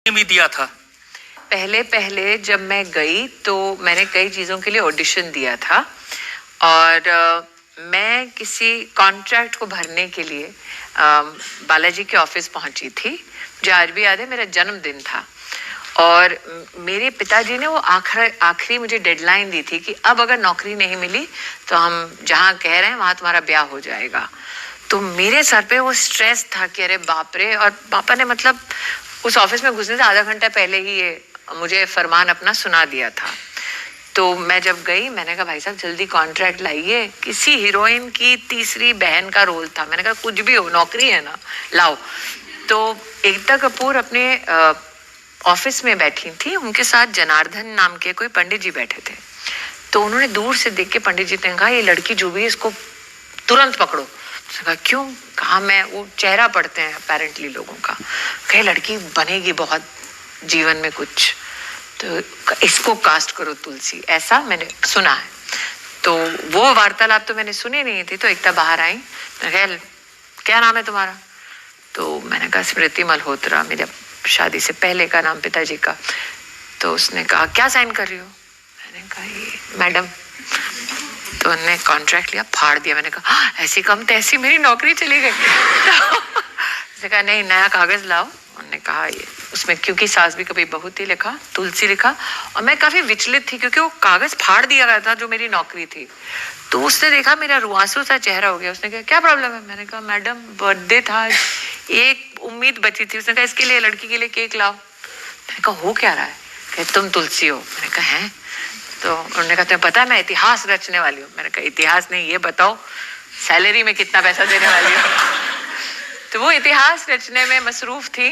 भी दिया था? पहले पहले जब मैं गई तो मैंने कई चीज़ों के लिए ऑडिशन दिया था और मैं किसी कॉन्ट्रैक्ट को भरने के लिए बालाजी के ऑफिस पहुंची थी। मुझे आज भी याद है, मेरा जन्मदिन था और मेरे पिताजी ने वो आखिरी मुझे डेडलाइन दी थी कि अब अगर नौकरी नहीं मिली तो हम जहाँ कह रहे हैं वहाँ तुम्हारा ब्याह हो जाएगा। तो मेरे सर पे वो स्ट्रेस था कि अरे बाप रे, और पापा ने मतलब उस ऑफिस में घुसने से आधा घंटा पहले ही ये मुझे फरमान अपना सुना दिया था। तो मैं जब गई मैंने कहा भाई साहब जल्दी कॉन्ट्रैक्ट लाइए, किसी हीरोइन की तीसरी बहन का रोल था। मैंने कहा कुछ भी हो, नौकरी है ना, लाओ। तो एकता कपूर अपने ऑफिस में बैठी थी, उनके साथ जनार्दन नाम के कोई पंडित जी बैठे थे। तो उन्होंने दूर से देख के पंडित जी ने कहा ये लड़की जो भी है इसको तुरंत पकड़ो। कहा क्यों? कहा मैं वो चेहरा पढ़ते हैं अपेरेंटली लोगों का, कहे लड़की बनेगी बहुत जीवन में कुछ, तो इसको कास्ट करो तुलसी, ऐसा मैंने सुना है। तो वो वार्तालाप तो मैंने सुनी नहीं थी। तो एकता बाहर आई, मैंने क्या नाम है तुम्हारा? तो मैंने कहा स्मृति मल्होत्रा, मेरे शादी से पहले का नाम पिताजी का। तो उसने कहा क्या साइन कर रही हो? मैंने कहा ये मैडम। तो उन्होंने कॉन्ट्रैक्ट लिया, फाड़ दिया। मैंने कहा ऐसी कम तैसी मेरी नौकरी चली गई। तो उसने कहा नहीं, नया कागज लाओ। उन्होंने कहा ये उसमें क्योंकि सास भी कभी बहू थी लिखा, तुलसी लिखा, और मैं काफी विचलित थी क्योंकि वो कागज फाड़ दिया गया था जो मेरी नौकरी थी। तो उसने देखा मेरा रुआंसू सा चेहरा हो गया। उसने कहा क्या प्रॉब्लम है? मैंने कहा मैडम बर्थडे था, एक उम्मीद बची थी। उसने कहा इसके लिए, लड़की के लिए केक लाओ। मैंने कहा हो क्या रहा है? कहते तुम तुलसी हो। मैंने कहा है? तो उन्होंने कहा तुम्हें पता है मैं इतिहास रचने वाली हूँ। मैंने कहा इतिहास नहीं, ये बताओ सैलरी में कितना पैसा देने वाली हो? तो वो इतिहास रचने में मसरूफ थी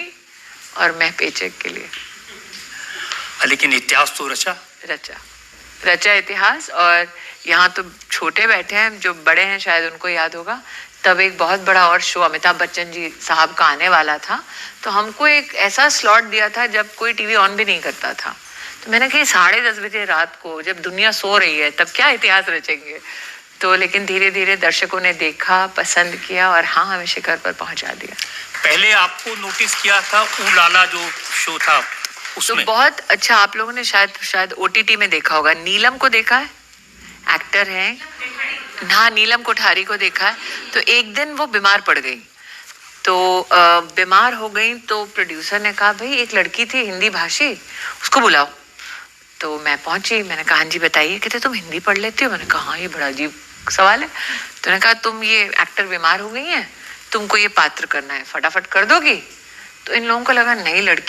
और मैं पेचेक के लिए। लेकिन इतिहास तो रचा इतिहास। और यहाँ तो छोटे बैठे हैं, जो बड़े हैं शायद उनको याद होगा, तब एक बहुत बड़ा और शो अमिताभ बच्चन जी साहब का आने वाला था। तो हमको एक ऐसा स्लॉट दिया था जब कोई टीवी ऑन भी नहीं करता था। तो मैंने कहा 10:30 बजे रात को जब दुनिया सो रही है तब क्या इतिहास रचेंगे? तो लेकिन धीरे धीरे दर्शकों ने देखा, पसंद किया और हाँ हमें शिखर पर पहुंचा दिया। पहले आपको नोटिस किया था ऊ लाला जो शो था उसमें? तो बहुत अच्छा, आप लोगों ने शायद ओटीटी में देखा होगा। नीलम को देखा है, एक्टर है। हाँ, नीलम कोठारी को देखा है। तो एक दिन वो बीमार पड़ गई। तो बीमार हो गई तो प्रोड्यूसर ने कहा भाई एक लड़की थी हिंदी भाषी, उसको बुलाओ। तो मैं पहुंची, मैंने कहा हाँ जी बताइए। कहते तुम हिंदी पढ़ लेती हो? मैंने कहा हाँ, ये बड़ा अजीब सवाल है। तो उन्होंने कहा तुम ये एक्टर बीमार हो गई हैं, तुमको ये पात्र करना है, फटाफट कर दोगी? तो इन लोगों को लगा नहीं, लड़की